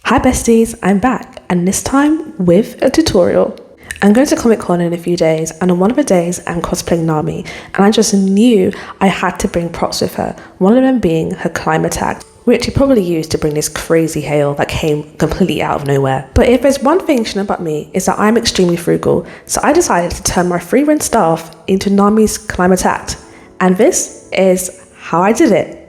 Hi besties, I'm back, and this time with a tutorial. I'm going to Comic Con in a few days, and on one of the days I'm cosplaying Nami, and I just knew I had to bring props with her, one of them being her Climatact, which he probably used to bring this crazy hail that came completely out of nowhere. But if there's one thing you should know about me, is that I'm extremely frugal, so I decided to turn my Frieren staff into Nami's Climatact, and this is how I did it.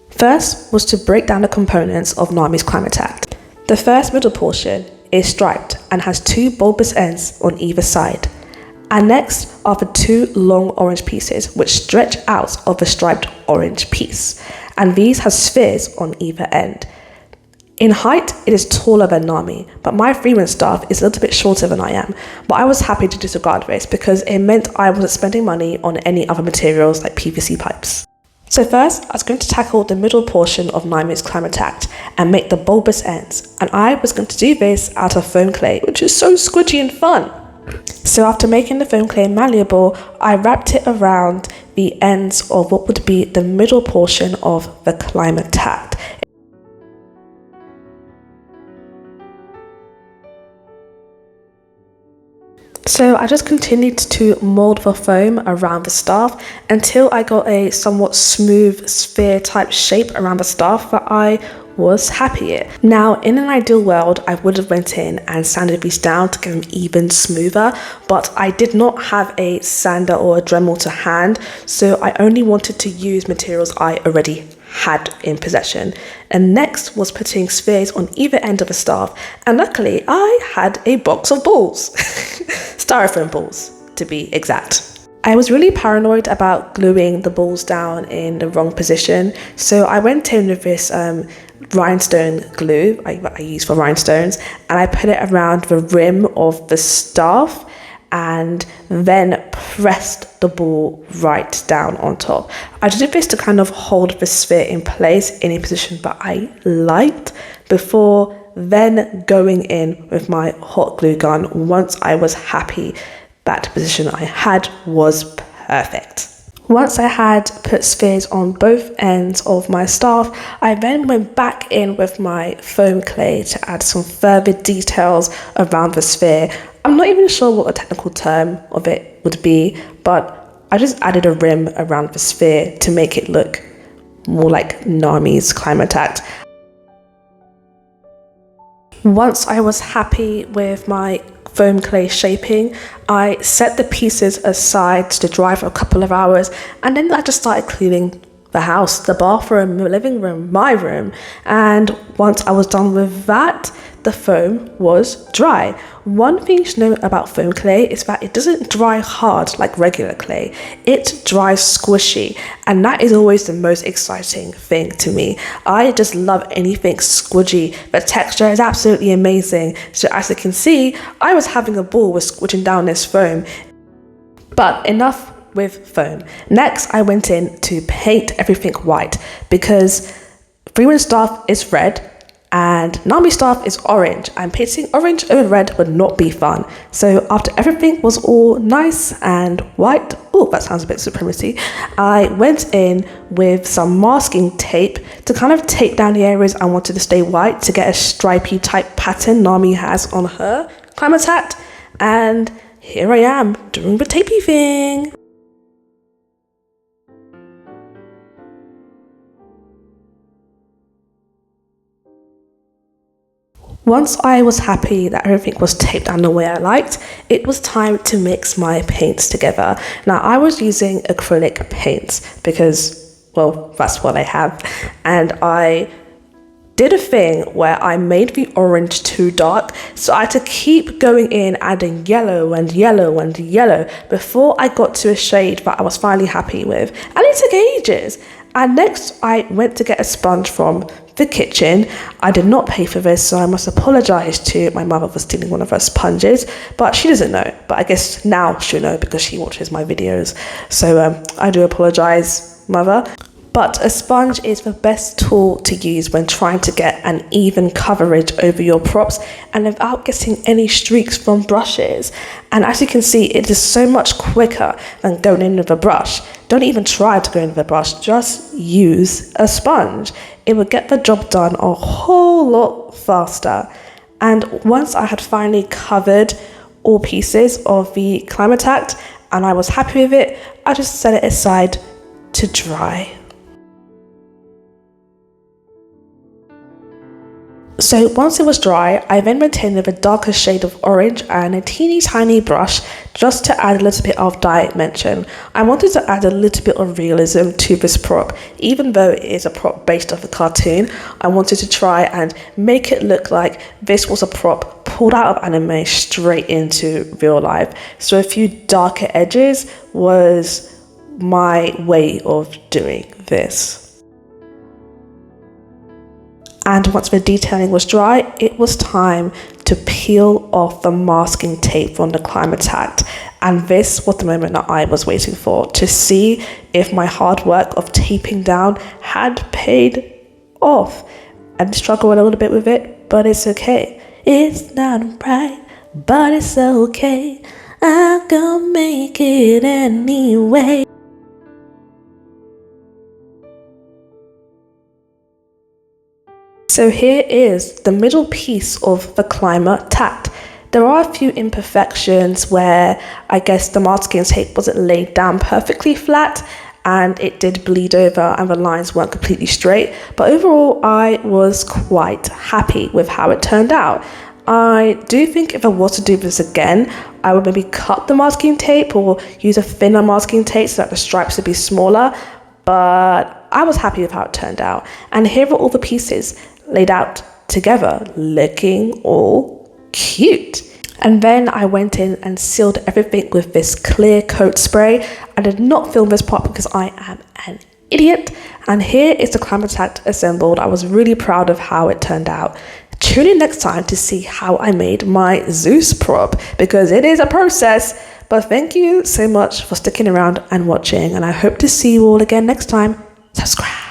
First was to break down the components of Nami's Climatact. The first middle portion is striped and has two bulbous ends on either side. And next are the two long orange pieces which stretch out of the striped orange piece. And these have spheres on either end. In height, it is taller than Nami, but my Frieren staff is a little bit shorter than I am. But I was happy to disregard this because it meant I wasn't spending money on any other materials like PVC pipes. So first, I was going to tackle the middle portion of Nami's Climatact and make the bulbous ends. And I was going to do this out of foam clay, which is so squidgy and fun. So after making the foam clay malleable, I wrapped it around the ends of what would be the middle portion of the Climatact. So I just continued to mould the foam around the staff until I got a somewhat smooth sphere type shape around the staff that I was happy with. Now, in an ideal world, I would have went in and sanded these down to get them even smoother, but I did not have a sander or a Dremel to hand, so I only wanted to use materials I already had in possession. And next was putting spheres on either end of the staff, and luckily I had a box of balls. Styrofoam balls, to be exact. I was really paranoid about gluing the balls down in the wrong position, so I went in with this rhinestone glue I use for rhinestones, and I put it around the rim of the staff and then pressed the ball right down on top. I did this to kind of hold the sphere in place in a position that I liked before then going in with my hot glue gun once I was happy that position I had was perfect. Once I had put spheres on both ends of my staff, I then went back in with my foam clay to add some further details around the sphere. I'm not even sure what the technical term of it would be, but I just added a rim around the sphere to make it look more like Nami's Climatact. Once I was happy with my foam clay shaping, I set the pieces aside to dry for a couple of hours, and then I just started cleaning the house, the bathroom, the living room, my room. And once I was done with that, the foam was dry. One thing to know about foam clay is that it doesn't dry hard like regular clay. It dries squishy, and that is always the most exciting thing to me. I just love anything squidgy. The texture is absolutely amazing. So as you can see, I was having a ball with squidging down this foam. But enough with foam. Next, I went in to paint everything white because Frieren staff is red and Nami staff is orange, and painting orange over red would not be fun. So after everything was all nice and white, oh, that sounds a bit supremacy, I went in with some masking tape to kind of tape down the areas I wanted to stay white to get a stripy type pattern Nami has on her Climatact. And here I am doing the tapey thing. Once I was happy that everything was taped down the way I liked, it was time to mix my paints together. Now, I was using acrylic paints because, well, that's what I have. And I did a thing where I made the orange too dark, so I had to keep going in adding yellow and yellow and yellow before I got to a shade that I was finally happy with. And it took ages. And next I went to get a sponge from the kitchen. I did not pay for this, so I must apologise to my mother for stealing one of her sponges, but she doesn't know. But I guess now she'll know because she watches my videos. So I do apologise, mother. But a sponge is the best tool to use when trying to get an even coverage over your props and without getting any streaks from brushes. And as you can see, it is so much quicker than going in with a brush. Don't even try to go in with a brush, just use a sponge. It will get the job done a whole lot faster. And once I had finally covered all pieces of the Climatact and I was happy with it, I just set it aside to dry. So once it was dry, I then went in with a darker shade of orange and a teeny tiny brush just to add a little bit of dimension. I wanted to add a little bit of realism to this prop. Even though it is a prop based off a cartoon, I wanted to try and make it look like this was a prop pulled out of anime straight into real life. So a few darker edges was my way of doing this. And once the detailing was dry, it was time to peel off the masking tape from the Climatact. And this was the moment that I was waiting for, to see if my hard work of taping down had paid off. I struggled a little bit with it, but it's okay. It's not right, but it's okay. I can make it anyway. So here is the middle piece of the Climatact. There are a few imperfections where I guess the masking tape wasn't laid down perfectly flat and it did bleed over and the lines weren't completely straight. But overall, I was quite happy with how it turned out. I do think if I was to do this again, I would maybe cut the masking tape or use a thinner masking tape so that the stripes would be smaller. But I was happy with how it turned out. And here are all the pieces laid out together, looking all cute. And then I went in and sealed everything with this clear coat spray. I did not film this part because I am an idiot. And here is the Climatact assembled. I was really proud of how it turned out. Tune in next time to see how I made my Zeus prop, because it is a process. But thank you so much for sticking around and watching, and I hope to see you all again next time. Subscribe.